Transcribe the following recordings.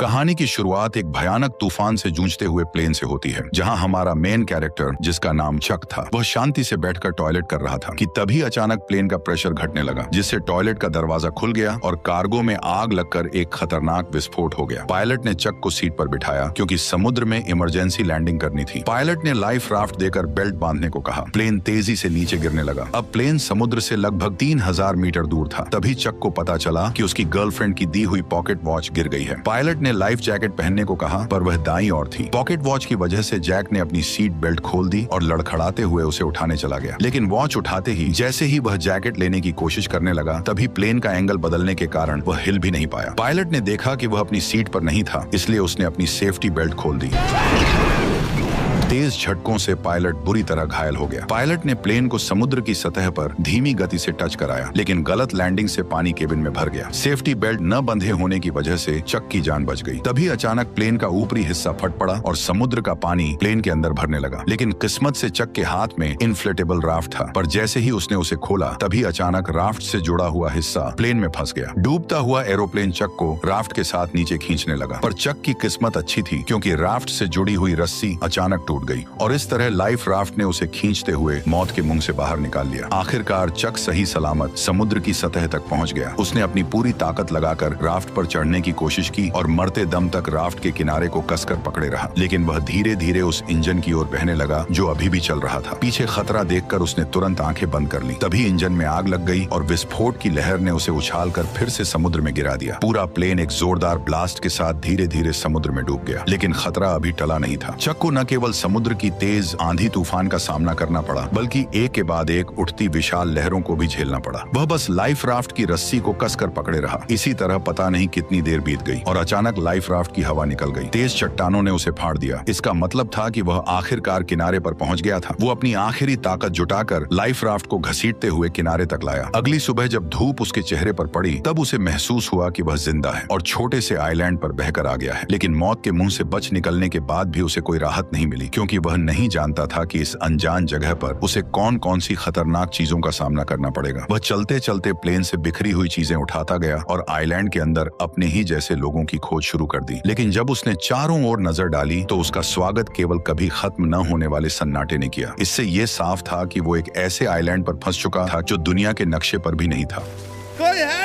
कहानी की शुरुआत एक भयानक तूफान से जूझते हुए प्लेन से होती है, जहां हमारा मेन कैरेक्टर, जिसका नाम चक था, वह शांति से बैठकर टॉयलेट कर रहा था कि तभी अचानक प्लेन का प्रेशर घटने लगा, जिससे टॉयलेट का दरवाजा खुल गया और कार्गो में आग लगकर एक खतरनाक विस्फोट हो गया। पायलट ने चक को सीट पर बिठाया क्योंकि समुद्र में इमरजेंसी लैंडिंग करनी थी। पायलट ने लाइफ राफ्ट देकर बेल्ट बांधने को कहा। प्लेन तेजी से नीचे गिरने लगा। अब प्लेन समुद्र से लगभग 3000 मीटर दूर था। तभी चक को पता चला कि उसकी गर्लफ्रेंड की दी हुई पॉकेट वॉच गिर गई है। पायलट ने लाइफ जैकेट पहनने को कहा, पर वह दाईं ओर थी। पॉकेट वॉच की वजह से जैक ने अपनी सीट बेल्ट खोल दी और लड़खड़ाते हुए उसे उठाने चला गया। लेकिन वॉच उठाते ही जैसे ही वह जैकेट लेने की कोशिश करने लगा, तभी प्लेन का एंगल बदलने के कारण वह हिल भी नहीं पाया। पायलट ने देखा कि वह अपनी सीट पर नहीं था, इसलिए उसने अपनी सेफ्टी बेल्ट खोल दी। तेज झटकों से पायलट बुरी तरह घायल हो गया। पायलट ने प्लेन को समुद्र की सतह पर धीमी गति से टच कराया, लेकिन गलत लैंडिंग से पानी केबिन में भर गया। सेफ्टी बेल्ट न बंधे होने की वजह से चक की जान बच गई। तभी अचानक प्लेन का ऊपरी हिस्सा फट पड़ा और समुद्र का पानी प्लेन के अंदर भरने लगा। लेकिन किस्मत से चक के हाथ में इन्फ्लेटेबल राफ्ट था, पर जैसे ही उसने उसे खोला, तभी अचानक राफ्ट से जुड़ा हुआ हिस्सा प्लेन में फंस गया। डूबता हुआ एरोप्लेन चक को राफ्ट के साथ नीचे खींचने लगा, पर चक की किस्मत अच्छी थी क्योंकि राफ्ट से जुड़ी हुई रस्सी अचानक टूट गई और इस तरह लाइफ राफ्ट ने उसे खींचते हुए मौत के मुंह से बाहर निकाल लिया। आखिरकार चक सही सलामत समुद्र की सतह तक पहुंच गया। उसने अपनी पूरी ताकत लगाकर राफ्ट पर चढ़ने की कोशिश की और मरते दम तक राफ्ट के किनारे को कसकर पकड़े रहा, लेकिन वह धीरे धीरे उस इंजन की ओर बहने लगा जो अभी भी चल रहा था। पीछे खतरा देखकर उसने तुरंत आंखें बंद कर ली। तभी इंजन में आग लग गई और विस्फोट की लहर ने उसे उछालकर फिर से समुद्र में गिरा दिया। पूरा प्लेन एक जोरदार ब्लास्ट के साथ धीरे धीरे समुद्र में डूब गया, लेकिन खतरा अभी टला नहीं था। चक को न केवल समुद्र की तेज आंधी तूफान का सामना करना पड़ा, बल्कि एक के बाद एक उठती विशाल लहरों को भी झेलना पड़ा। वह बस लाइफ राफ्ट की रस्सी को कसकर पकड़े रहा। इसी तरह पता नहीं कितनी देर बीत गई और अचानक लाइफ राफ्ट की हवा निकल गई। तेज चट्टानों ने उसे फाड़ दिया। इसका मतलब था कि वह आखिरकार किनारे पर पहुंच गया था। वो अपनी आखिरी ताकत जुटाकर लाइफ राफ्ट को घसीटते हुए किनारे तक लाया। अगली सुबह जब धूप उसके चेहरे पर पड़ी, तब उसे महसूस हुआ कि वह जिंदा है और छोटे से आइलैंड पर बहकर आ गया है। लेकिन मौत के मुंह से बच निकलने के बाद भी उसे कोई राहत नहीं मिली, क्योंकि वह नहीं जानता था कि इस अनजान जगह पर उसे कौन कौन सी खतरनाक चीजों का सामना करना पड़ेगा। वह चलते चलते प्लेन से बिखरी हुई चीजें उठाता गया और आइलैंड के अंदर अपने ही जैसे लोगों की खोज शुरू कर दी। लेकिन जब उसने चारों ओर नजर डाली, तो उसका स्वागत केवल कभी खत्म न होने वाले सन्नाटे ने किया। इससे यह साफ था कि वो एक ऐसे आइलैंड पर फंस चुका था जो दुनिया के नक्शे पर भी नहीं था। कोई है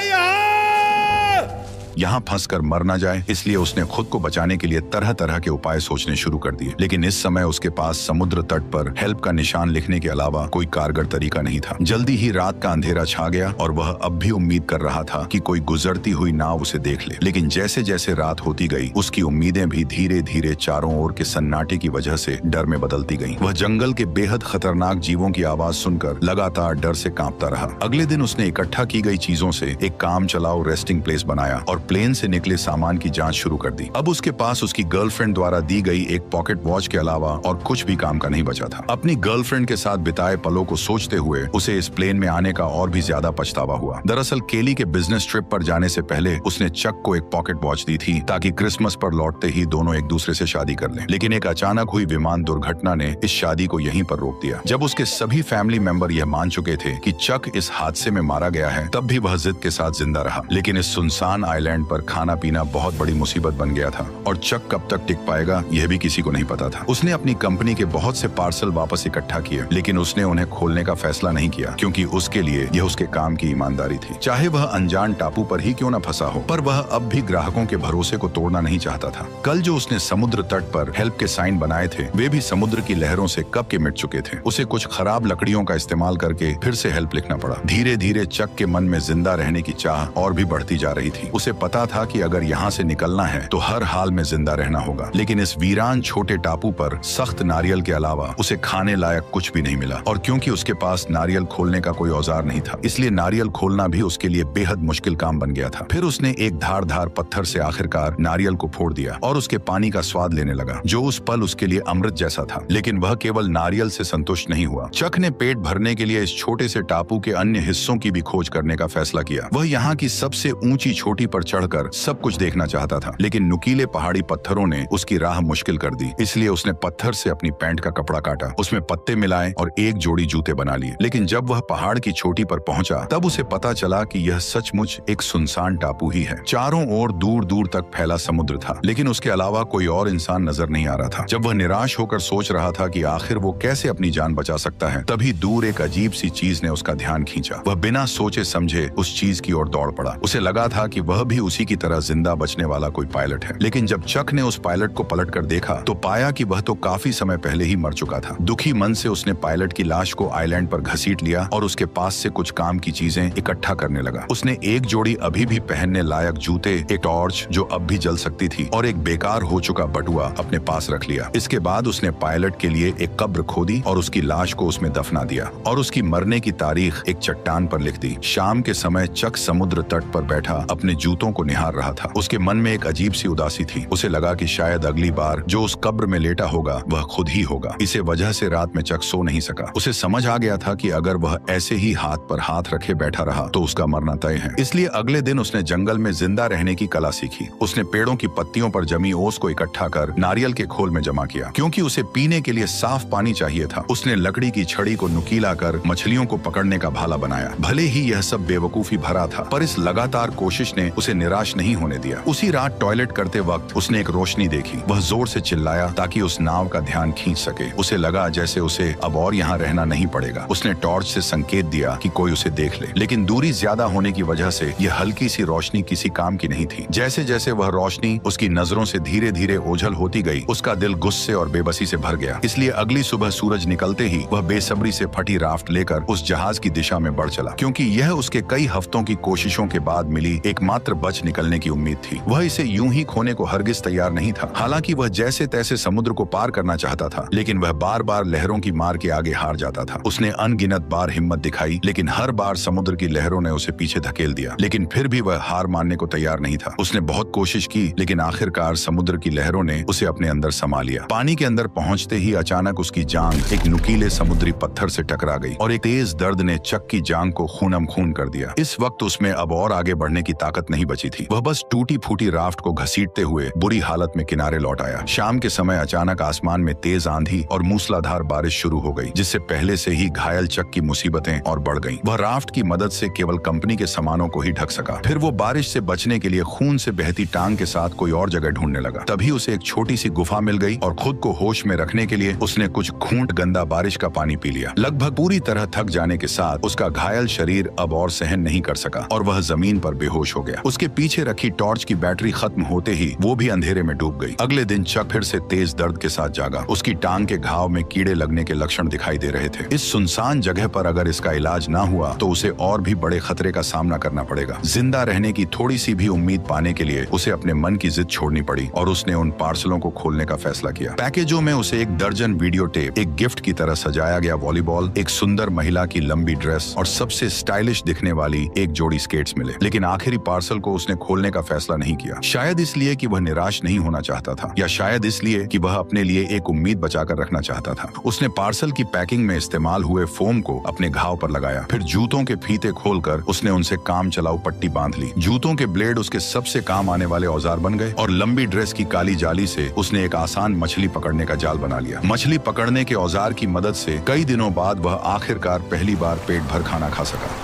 यहाँ फंसकर मर न जाए, इसलिए उसने खुद को बचाने के लिए तरह तरह के उपाय सोचने शुरू कर दिए। लेकिन इस समय उसके पास समुद्र तट पर हेल्प का निशान लिखने के अलावा कोई कारगर तरीका नहीं था। जल्दी ही रात का अंधेरा छा गया और वह अब भी उम्मीद कर रहा था कि कोई गुजरती हुई नाव उसे देख ले। लेकिन जैसे जैसे रात होती गई, उसकी उम्मीदें भी धीरे धीरे चारों ओर के सन्नाटे की वजह से डर में बदलती गईं। वह जंगल के बेहद खतरनाक जीवों की आवाज सुनकर लगातार डर से कांपता रहा। अगले दिन उसने इकट्ठा की गई चीजों से एक काम चलाओ रेस्टिंग प्लेस बनाया और प्लेन से निकले सामान की जांच शुरू कर दी। अब उसके पास उसकी गर्लफ्रेंड द्वारा दी गई एक पॉकेट वॉच के अलावा और कुछ भी काम का नहीं बचा था। अपनी गर्लफ्रेंड के साथ बिताए पलों को सोचते हुए उसे इस प्लेन में आने का और भी ज्यादा पछतावा हुआ। दरअसल केली के बिजनेस ट्रिप पर जाने से पहले उसने चक को एक पॉकेट वॉच दी थी, ताकि क्रिसमस पर लौटते ही दोनों एक दूसरे से शादी कर लें। लेकिन एक अचानक हुई विमान दुर्घटना ने इस शादी को यहीं पर रोक दिया। जब उसके सभी फैमिली मेंबर यह मान चुके थे कि चक इस हादसे में मारा गया है, तब भी वह जिद के साथ जिंदा रहा। लेकिन इस सुनसान आइलैंड पर खाना पीना बहुत बड़ी मुसीबत बन गया था और चक कब तक टिक पाएगा यह भी किसी को नहीं पता था। उसने अपनी कंपनी के बहुत से पार्सल वापस इकट्ठा किए, लेकिन उसने उन्हें खोलने का फैसला नहीं किया, क्योंकि उसके लिए यह उसके काम की ईमानदारी थी। चाहे वह अनजान टापू पर ही क्यों न फंसा हो, पर वह अब भी ग्राहकों के भरोसे को तोड़ना नहीं चाहता था। कल जो उसने समुद्र तट पर हेल्प के साइन बनाए थे, वे भी समुद्र की लहरों से कब के मिट चुके थे। उसे कुछ खराब लकड़ियों का इस्तेमाल करके फिर से हेल्प लिखना पड़ा। धीरे धीरे चक के मन में जिंदा रहने की चाह और भी बढ़ती जा रही थी। उसे पता था कि अगर यहाँ से निकलना है तो हर हाल में जिंदा रहना होगा। लेकिन इस वीरान छोटे टापू पर सख्त नारियल के अलावा उसे खाने लायक कुछ भी नहीं मिला, और क्योंकि उसके पास नारियल खोलने का कोई औजार नहीं था, इसलिए नारियल खोलना भी उसके लिए बेहद मुश्किल काम बन गया था। फिर उसने एक धारदार पत्थर से आखिरकार नारियल को फोड़ दिया और उसके पानी का स्वाद लेने लगा, जो उस पल उसके लिए अमृत जैसा था। लेकिन वह केवल नारियल से संतुष्ट नहीं हुआ। चक ने पेट भरने के लिए इस छोटे से टापू के अन्य हिस्सों की भी खोज करने का फैसला किया। वह यहाँ की सबसे ऊंची चोटी पर चढ़कर सब कुछ देखना चाहता था, लेकिन नुकीले पहाड़ी पत्थरों ने उसकी राह मुश्किल कर दी। इसलिए उसने पत्थर से अपनी पैंट का कपड़ा काटा, उसमें पत्ते मिलाए और एक जोड़ी जूते बना लिए। लेकिन जब वह पहाड़ की चोटी पर पहुंचा तब उसे पता चला कि यह सचमुच एक सुनसान टापू ही है। चारों ओर दूर दूर तक फैला समुद्र था, लेकिन उसके अलावा कोई और इंसान नजर नहीं आ रहा था। जब वह निराश होकर सोच रहा था कि आखिर वो कैसे अपनी जान बचा सकता है, तभी दूर एक अजीब सी चीज ने उसका ध्यान खींचा। वह बिना सोचे समझे उस चीज की ओर दौड़ पड़ा। उसे लगा था कि वह भी उसी की तरह जिंदा बचने वाला कोई पायलट है, लेकिन जब चक ने उस पायलट को पलट कर देखा तो पाया कि वह तो काफी समय पहले ही मर चुका था। दुखी मन से उसने पायलट की लाश को आइलैंड पर घसीट लिया और उसके पास से कुछ काम की चीजें इकट्ठा करने लगा। उसने एक जोड़ी अभी भी पहनने लायक जूते, एक टॉर्च जो अब भी जल सकती थी और एक बेकार हो चुका बटुआ अपने पास रख लिया। इसके बाद उसने पायलट के लिए एक कब्र खोदी और उसकी लाश को उसमें दफना दिया और उसकी मरने की तारीख एक चट्टान पर लिख दी। शाम के समय चक समुद्र तट पर बैठा अपने जूतों को निहार रहा था। उसके मन में एक अजीब सी उदासी थी। उसे लगा कि शायद अगली बार जो उस कब्र में लेटा होगा वह खुद ही होगा। इसे वजह से रात में चक सो नहीं सका। उसे समझ आ गया था कि अगर वह ऐसे ही हाथ पर हाथ रखे बैठा रहा तो उसका मरना तय है। इसलिए अगले दिन उसने जंगल में जिंदा रहने की कला सीखी। उसने पेड़ों की पत्तियों पर जमी ओस को इकट्ठा कर नारियल के खोल में जमा किया, क्योंकि उसे पीने के लिए साफ पानी चाहिए था। उसने लकड़ी की छड़ी को नुकीला कर मछलियों को पकड़ने का भाला बनाया। भले ही यह सब बेवकूफी भरा था, पर इस लगातार कोशिश ने उसे निराश नहीं होने दिया। उसी रात टॉयलेट करते वक्त उसने एक रोशनी देखी। वह जोर से चिल्लाया ताकि उस नाव का ध्यान खींच सके। उसे लगा जैसे उसे अब और यहाँ रहना नहीं पड़ेगा। उसने टॉर्च से संकेत दिया कि कोई उसे देख ले, लेकिन दूरी ज्यादा होने की वजह से यह हल्की सी रोशनी किसी काम की नहीं थी। जैसे जैसे वह रोशनी उसकी नजरों से धीरे धीरे ओझल होती गई, उसका दिल गुस्से और बेबसी से भर गया। इसलिए अगली सुबह सूरज निकलते ही वह बेसब्री से फटी राफ्ट लेकर उस जहाज की दिशा में बढ़ चला, क्योंकि यह उसके कई हफ्तों की कोशिशों के बाद मिली एकमात्र बच निकलने की उम्मीद थी। वह इसे यूं ही खोने को हरगिज तैयार नहीं था। हालांकि वह जैसे तैसे समुद्र को पार करना चाहता था, लेकिन वह बार बार लहरों की मार के आगे हार जाता था। उसने अनगिनत बार हिम्मत दिखाई, लेकिन हर बार समुद्र की लहरों ने उसे पीछे धकेल दिया। लेकिन फिर भी वह हार मानने को तैयार नहीं था। उसने बहुत कोशिश की, लेकिन आखिरकार समुद्र की लहरों ने उसे अपने अंदर समा लिया। पानी के अंदर पहुंचते ही अचानक उसकी जांघ एक नुकीले समुद्री पत्थर से टकरा गई और एक तेज दर्द ने चक की जांघ को खूनम खून कर दिया। इस वक्त उसमें अब और आगे बढ़ने की ताकत नहीं बची थी। वह बस टूटी फूटी राफ्ट को घसीटते हुए बुरी हालत में किनारे लौट आया। शाम के समय अचानक आसमान में तेज आंधी और मूसलाधार बारिश शुरू हो गई, जिससे पहले से ही घायल चक की मुसीबतें और बढ़ गईं। वह राफ्ट की मदद से केवल कंपनी के सामानों को ही ढक सका। फिर वो बारिश से बचने के लिए खून से बहती टांग के साथ कोई और जगह ढूंढने लगा। तभी उसे एक छोटी सी गुफा मिल गई और खुद को होश में रखने के लिए उसने कुछ घूंट गंदा बारिश का पानी पी लिया। लगभग पूरी तरह थक जाने के साथ उसका घायल शरीर अब और सहन नहीं कर सका और वह जमीन पर बेहोश हो गया। उसके पीछे रखी टॉर्च की बैटरी खत्म होते ही वो भी अंधेरे में डूब गई। अगले दिन चक फिर से तेज दर्द के साथ जागा। उसकी टांग के घाव में कीड़े लगने के लक्षण दिखाई दे रहे थे। इस सुनसान जगह पर अगर इसका इलाज ना हुआ तो उसे और भी बड़े खतरे का सामना करना पड़ेगा। जिंदा रहने की थोड़ी सी भी उम्मीद पाने के लिए उसे अपने मन की जिद छोड़नी पड़ी और उसने उन पार्सलों को खोलने का फैसला किया। पैकेजों में उसे एक दर्जन वीडियो टेप, एक गिफ्ट की तरह सजाया गया वॉलीबॉल, एक सुंदर महिला की लंबी ड्रेस और सबसे स्टाइलिश दिखने वाली एक जोड़ी स्केट्स मिले। लेकिन आखिरी पार्सल को उसने खोलने का फैसला नहीं किया। शायद इसलिए कि वह निराश नहीं होना चाहता था, या शायद इसलिए कि वह अपने लिए एक उम्मीद बचाकर रखना चाहता था। उसने पार्सल की पैकिंग में इस्तेमाल हुए फोम को अपने घाव पर लगाया। फिर जूतों के फीते खोलकर उसने उनसे काम चलाऊ पट्टी बांध ली। जूतों के ब्लेड उसके सबसे काम आने वाले औजार बन गए और लंबी ड्रेस की काली जाली से उसने एक आसान मछली पकड़ने का जाल बना लिया। मछली पकड़ने के औजार की मदद से कई दिनों बाद वह आखिरकार पहली बार पेट भर खाना खा सका।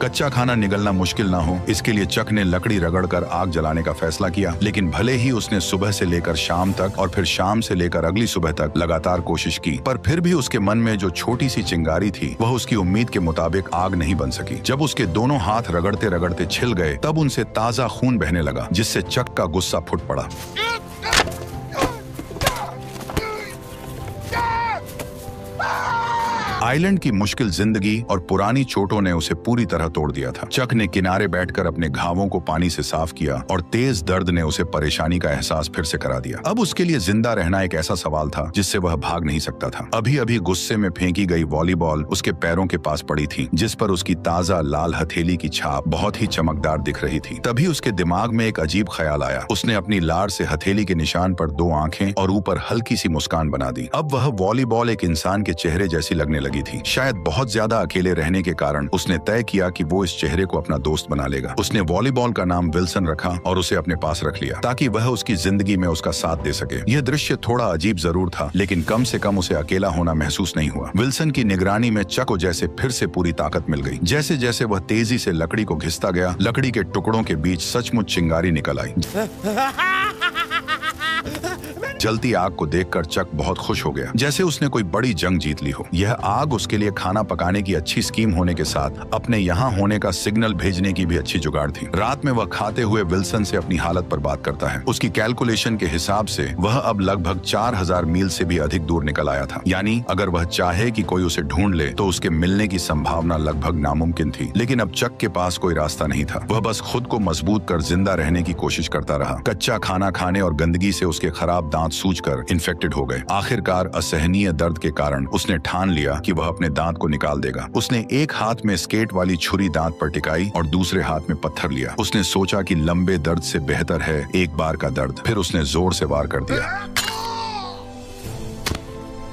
कच्चा खाना निगलना मुश्किल ना हो, इसके लिए चक ने लकड़ी रगड़कर आग जलाने का फैसला किया। लेकिन भले ही उसने सुबह से लेकर शाम तक और फिर शाम से लेकर अगली सुबह तक लगातार कोशिश की, पर फिर भी उसके मन में जो छोटी सी चिंगारी थी वह उसकी उम्मीद के मुताबिक आग नहीं बन सकी। जब उसके दोनों हाथ रगड़ते रगड़ते छिल गए तब उनसे ताजा खून बहने लगा, जिससे चक का गुस्सा फुट पड़ा। आइलैंड की मुश्किल जिंदगी और पुरानी चोटों ने उसे पूरी तरह तोड़ दिया था। चक ने किनारे बैठकर अपने घावों को पानी से साफ किया और तेज दर्द ने उसे परेशानी का एहसास फिर से करा दिया। अब उसके लिए जिंदा रहना एक ऐसा सवाल था जिससे वह भाग नहीं सकता था। अभी अभी गुस्से में फेंकी गई वॉलीबॉल उसके पैरों के पास पड़ी थी, जिस पर उसकी ताजा लाल हथेली की छाप बहुत ही चमकदार दिख रही थी। तभी उसके दिमाग में एक अजीब ख्याल आया। उसने अपनी लार से हथेली के निशान पर 2 आंखें और ऊपर हल्की सी मुस्कान बना दी। अब वह वॉलीबॉल एक इंसान के चेहरे जैसी लगने लगी। लगी थी। शायद बहुत ज्यादा अकेले रहने के कारण उसने तय किया कि वो इस चेहरे को अपना दोस्त बना लेगा। उसने वॉलीबॉल का नाम विल्सन रखा और उसे अपने पास रख लिया ताकि वह उसकी जिंदगी में उसका साथ दे सके। यह दृश्य थोड़ा अजीब जरूर था, लेकिन कम से कम उसे अकेला होना महसूस नहीं हुआ। विल्सन की निगरानी में चक को जैसे फिर से पूरी ताकत मिल गई। जैसे जैसे वह तेजी से लकड़ी को घिसता गया, लकड़ी के टुकड़ों के बीच सचमुच चिंगारी निकल आई। जलती आग को देखकर चक बहुत खुश हो गया, जैसे उसने कोई बड़ी जंग जीत ली हो। यह आग उसके लिए खाना पकाने की अच्छी स्कीम होने के साथ अपने यहाँ होने का सिग्नल भेजने की भी अच्छी जुगाड़ थी। रात में वह खाते हुए विल्सन से अपनी हालत पर बात करता है। उसकी कैलकुलेशन के हिसाब से वह अब लगभग 4000 मील से भी अधिक दूर निकल आया था। यानी अगर वह चाहे कि कोई उसे ढूंढ ले तो उसके मिलने की संभावना लगभग नामुमकिन थी। लेकिन अब चक के पास कोई रास्ता नहीं था। वह बस खुद को मजबूत कर जिंदा रहने की कोशिश करता रहा। कच्चा खाना खाने और गंदगी से उसके खराब दांत सूजकर इन्फेक्टेड हो गए। आखिरकार असहनीय दर्द के कारण उसने ठान लिया कि वह अपने दांत को निकाल देगा। उसने एक हाथ में स्केट वाली छुरी दांत पर टिकाई और दूसरे हाथ में पत्थर लिया। उसने सोचा कि लंबे दर्द से बेहतर है एक बार का दर्द। फिर उसने जोर से वार कर दिया।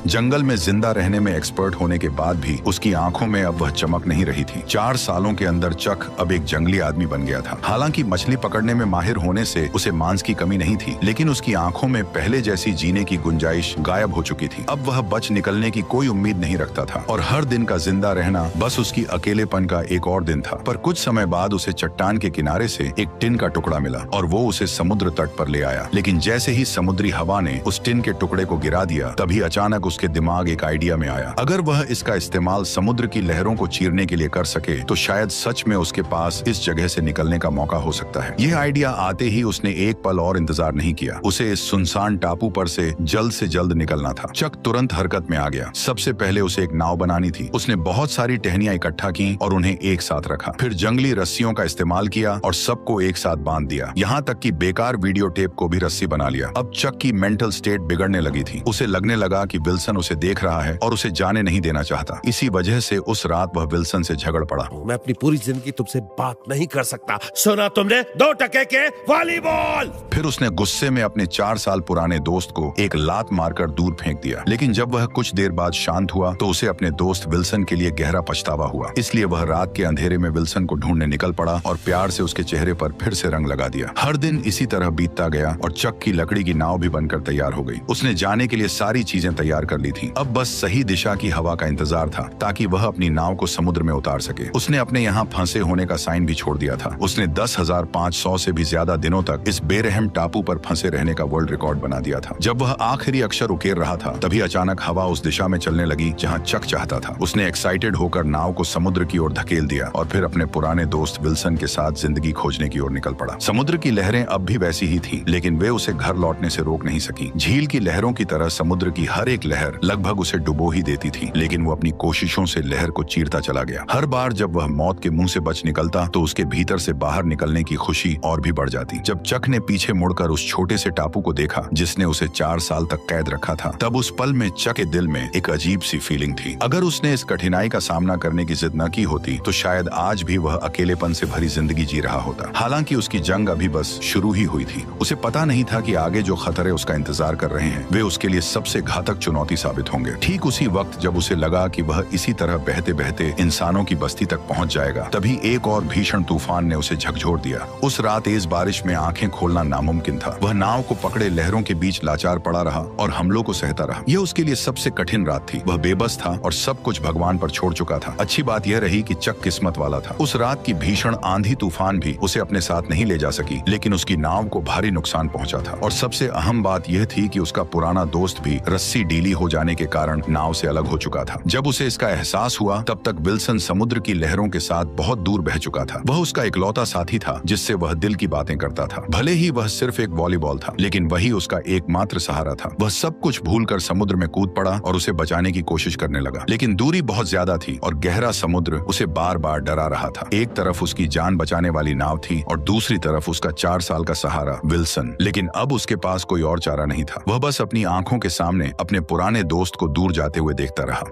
जंगल में जिंदा रहने में एक्सपर्ट होने के बाद भी उसकी आंखों में अब वह चमक नहीं रही थी। 4 सालों के अंदर चक अब एक जंगली आदमी बन गया था। हालांकि मछली पकड़ने में माहिर होने से उसे मांस की कमी नहीं थी, लेकिन उसकी आंखों में पहले जैसी जीने की गुंजाइश गायब हो चुकी थी। अब वह बच निकलने की कोई उम्मीद नहीं रखता था और हर दिन का जिंदा रहना बस उसकी अकेलेपन का एक और दिन था। पर कुछ समय बाद उसे चट्टान के किनारे से एक टिन का टुकड़ा मिला और वो उसे समुद्र तट पर ले आया। लेकिन जैसे ही समुद्री हवा ने उस टिन के टुकड़े को गिरा दिया, तभी अचानक उसके दिमाग एक आइडिया में आया। अगर वह इसका इस्तेमाल समुद्र की लहरों को चीरने के लिए कर सके तो शायद सच में उसके पास इस जगह से निकलने का मौका हो सकता है। यह आइडिया आते ही उसने एक पल और इंतजार नहीं किया। उसे इस सुनसान टापू पर से जल्द निकलना था। चक तुरंत हरकत में आ गया। सबसे पहले उसे एक नाव बनानी थी। उसने बहुत सारी टहनियां इकट्ठा की और उन्हें एक साथ रखा। फिर जंगली रस्सियों का इस्तेमाल किया और सबको एक साथ बांध दिया। यहाँ तक कि बेकार वीडियो टेप को भी रस्सी बना लिया। अब चक की मेंटल स्टेट बिगड़ने लगी थी। उसे लगने लगा कि विल्सन उसे देख रहा है और उसे जाने नहीं देना चाहता। इसी वजह से उस रात वह विल्सन से झगड़ पड़ा। मैं अपनी पूरी जिंदगी तुमसे बात नहीं कर सकता। सुना तुमने? 2 टके के वॉलीबॉल। फिर उसने गुस्से में अपने 4 साल पुराने दोस्त को एक लात मारकर दूर फेंक दिया। लेकिन जब वह कुछ देर बाद शांत हुआ तो उसे अपने दोस्त विल्सन के लिए गहरा पछतावा हुआ। इसलिए वह रात के अंधेरे में विल्सन को ढूंढने निकल पड़ा और प्यार से उसके चेहरे पर फिर से रंग लगा दिया। हर दिन इसी तरह बीतता गया और चक की लकड़ी की नाव भी बनकर तैयार हो गई। उसने जाने के लिए सारी चीजें तैयार कर ली थी। अब बस सही दिशा की हवा का इंतजार था ताकि वह अपनी नाव को समुद्र में उतार सके। उसने अपने यहाँ फंसे होने का साइन भी छोड़ दिया था। उसने 10,500 से भी ज्यादा दिनों तक इस बेरहम टापू पर फंसे रहने का वर्ल्ड रिकॉर्ड बना दिया था। जब वह आखिरी अक्षर उकेर रहा था तभी अचानक हवा उस दिशा में चलने लगी जहाँ चक चाहता था। उसने एक्साइटेड होकर नाव को समुद्र की ओर धकेल दिया और फिर अपने पुराने दोस्त विल्सन के साथ जिंदगी खोजने की ओर निकल पड़ा। समुद्र की लहरें अब भी वैसी ही थी, लेकिन वे उसे घर लौटने से रोक नहीं सकी। झील की लहरों की तरह समुद्र की हर एक लहर लगभग उसे डुबो ही देती थी, लेकिन वो अपनी कोशिशों से लहर को चीरता चला गया। हर बार जब वह मौत के मुंह से बच निकलता तो उसके भीतर से बाहर निकलने की खुशी और भी बढ़ जाती। जब चक ने पीछे मुड़कर उस छोटे से टापू को देखा जिसने उसे 4 साल तक कैद रखा था, तब उस पल में चक के दिल में एक अजीब सी फीलिंग थी। अगर उसने इस कठिनाई का सामना करने की जिद न की होती तो शायद आज भी वह अकेलेपन से भरी जिंदगी जी रहा होता। हालांकि उसकी जंग अभी बस शुरू ही हुई थी। उसे पता नहीं था कि आगे जो खतरे उसका इंतजार कर रहे हैं वे उसके लिए सबसे घातक चुनौती साबित होंगे। ठीक उसी वक्त जब उसे लगा कि वह इसी तरह बहते बहते इंसानों की बस्ती तक पहुंच जाएगा, तभी एक और भीषण तूफान ने उसे झकझोर दिया। उस रात तेज बारिश में आंखें खोलना नामुमकिन था। वह नाव को पकड़े लहरों के बीच लाचार पड़ा रहा और हमलों को सहता रहा। यह उसके लिए सबसे कठिन रात थी। वह बेबस था और सब कुछ भगवान पर छोड़ चुका था। अच्छी बात यह रही कि चक किस्मत वाला था। उस रात की भीषण आंधी तूफान भी उसे अपने साथ नहीं ले जा सकी, लेकिन उसकी नाव को भारी नुकसान पहुंचा था। और सबसे अहम बात यह थी कि उसका पुराना दोस्त भी रस्सी ढीली हो जाने के कारण नाव से अलग हो चुका था। जब उसे इसका एहसास हुआ तब तक विल्सन समुद्र की लहरों के साथ बहुत दूर बह चुका था। वह उसका इकलौता साथी था जिससे वह दिल की बातें करता था। भले ही वह सिर्फ एक वॉलीबॉल था, लेकिन वही उसका एकमात्र सहारा था। वह सब कुछ भूलकर समुद्र में कूद पड़ा और उसे बचाने की कोशिश करने लगा, लेकिन दूरी बहुत ज्यादा थी और गहरा समुद्र उसे बार बार डरा रहा था। एक तरफ उसकी जान बचाने वाली नाव थी और दूसरी तरफ उसका 4 साल का सहारा विल्सन। लेकिन अब उसके पास कोई और चारा नहीं था। वह बस अपनी आंखों के सामने अपने पुराने दोस्त को दूर जाते हुए देखता रहा।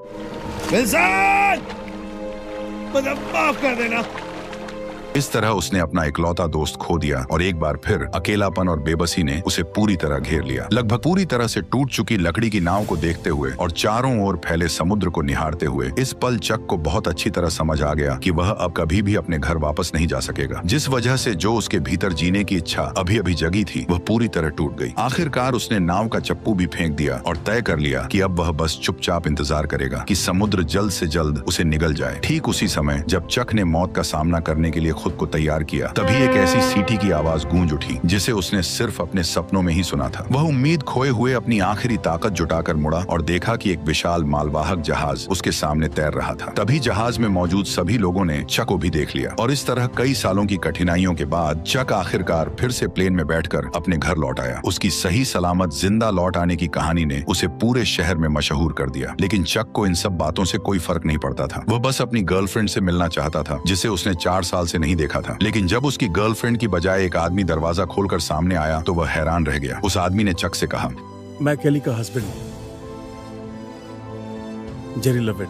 विल्सन, मुझे माफ कर देना। इस तरह उसने अपना इकलौता दोस्त खो दिया और एक बार फिर अकेलापन और बेबसी ने उसे पूरी तरह घेर लिया। लगभग पूरी तरह से टूट चुकी लकड़ी की नाव को देखते हुए और चारों ओर फैले समुद्र को निहारते हुए इस पल चक को बहुत अच्छी तरह समझ आ गया कि वह अब कभी भी अपने घर वापस नहीं जा सकेगा। जिस वजह से जो उसके भीतर जीने की इच्छा अभी अभी जगी थी वह पूरी तरह टूट गई। आखिरकार उसने नाव का चप्पू भी फेंक दिया और तय कर लिया कि अब वह बस चुपचाप इंतजार करेगा कि समुद्र जल्द से जल्द उसे निगल जाए। ठीक उसी समय जब चक ने मौत का सामना करने के लिए खुद को तैयार किया, तभी एक ऐसी सीटी की आवाज गूंज उठी जिसे उसने सिर्फ अपने सपनों में ही सुना था। वह उम्मीद खोए हुए अपनी आखिरी ताकत जुटाकर मुड़ा और देखा कि एक विशाल मालवाहक जहाज उसके सामने तैर रहा था। तभी जहाज में मौजूद सभी लोगों ने चक को भी देख लिया और इस तरह कई सालों की कठिनाइयों के बाद चक आखिरकार फिर से प्लेन में बैठकर अपने घर लौट आया। उसकी सही सलामत जिंदा लौट आने की कहानी ने उसे पूरे शहर में मशहूर कर दिया। लेकिन चक को इन सब बातों से कोई फर्क नहीं पड़ता था। वह बस अपनी गर्लफ्रेंड से मिलना चाहता था जिसे उसने 4 साल से नहीं देखा था। लेकिन जब उसकी गर्लफ्रेंड की बजाय एक आदमी दरवाजा खोलकर सामने आया तो वह हैरान रह गया। उस आदमी ने चक से कहा, मैं केली का हस्बैंड हूं, जेरी लवेट।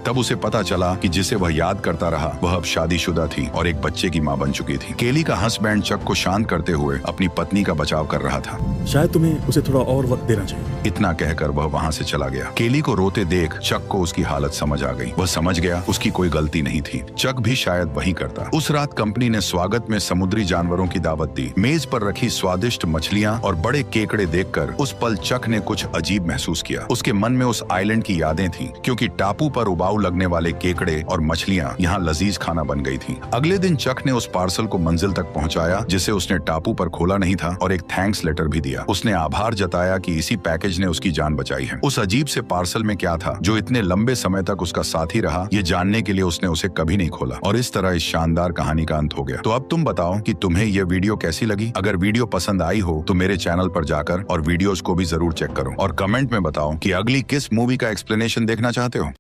तब उसे पता चला कि जिसे वह याद करता रहा वह अब शादीशुदा थी और एक बच्चे की मां बन चुकी थी। केली का हस्बैंड चक को शांत करते हुए अपनी पत्नी का बचाव कर रहा था। शायद तुम्हें उसे थोड़ा और वक्त देना चाहिए। इतना कहकर वह वहां से चला गया। केली को रोते देख चक को उसकी हालत समझ आ गई। वह समझ गया उसकी कोई गलती नहीं थी। चक भी शायद वही करता। उस रात कंपनी ने स्वागत में समुद्री जानवरों की दावत दी। मेज पर रखी स्वादिष्ट मछलियां और बड़े केकड़े देखकर उस पल चक ने कुछ अजीब महसूस किया। उसके मन में उस आइलैंड की यादें थीं, क्योंकि टापू पर उबाऊ लगने वाले केकड़े और मछलियां यहाँ लजीज खाना बन गई थीं। अगले दिन चक ने उस पार्सल को मंजिल तक पहुंचाया जिसे उसने टापू पर खोला नहीं था और एक थैंक्स लेटर भी दिया। उसने आभार जताया कि इसी पैकेज ने उसकी जान बचाई है। उस अजीब से पार्सल में क्या था जो इतने लंबे समय तक उसका साथी रहा, ये जानने के लिए उसने उसे कभी नहीं खोला। और इस तरह इस शानदार कहानी का अंत हो गया। तो अब तुम बताओ कि तुम्हें यह वीडियो कैसी लगी। अगर वीडियो पसंद आई हो तो मेरे चैनल पर जाकर और वीडियोस को भी जरूर चेक करो और कमेंट में बताओ कि अगली किस मूवी का एक्सप्लेनेशन देखना चाहते हो।